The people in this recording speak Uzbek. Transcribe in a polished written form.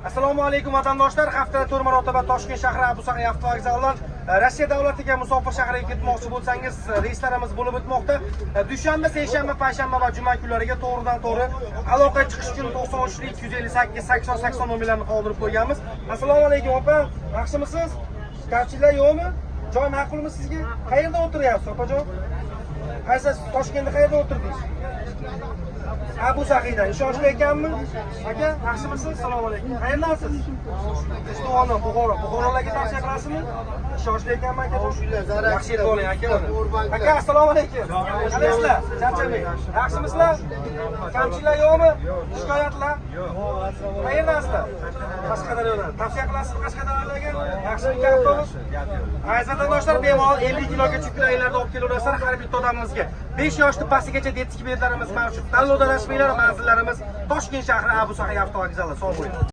Assalomu alaykum vatandoshlar. Haftada 4 marotaba Toshkent shahri Abu Sahiy avtovokzalidan Rossiya davlatiga musofir shahriga ketmoqchi bo'lsangiz, reyslarimiz bo'lib o'tmoqda. Dushanba, seshanba, payshanba va juma kunlariga to'g'ridan-to'g'ri aloqa chiqish uchun 93 258 80 80 nomerlarni qoldirib qo'yganmiz. Assalomu alaykum opa, yaxshimisiz? Kamchilar yo'qmi? Joy ma'qulmi sizga? Qayerda o'tiryapsiz opajon? Qaysi Toshkentda qayerda o'tirdingiz? Abu Sahiydan ishonchli ekanmi? Aka, yaxshimisiz? Assalomu alaykum. Qayerdasiz? Ishtixona, Buxorolarga tavsiya qilasizmi? Ishonchli ekanmi aka? Yaxshi yetib oling aka. Aka, assalomu alaykum. Qanaysizlar? Charchamang. Yaxshimisizlar? Kamchilar yo'qmi? Shikoyatlar? Qayerdasizlar? Qashqadaryodan. Tavsiya qilasizmi Qashqadaryolarga? Yaxshi ekan avtobus. Aziz vatandoshlar, bemalol 50 kilogacha yuklarni olib kelaverasizlar har bitta odamimizga. 5 yoshdan pastigacha detik biletlarimiz mavjud. Tanlovda rasmiylar manzillarimiz Toshkent shahri Abu Sahiy avtovokzali. Sog' bo'ling.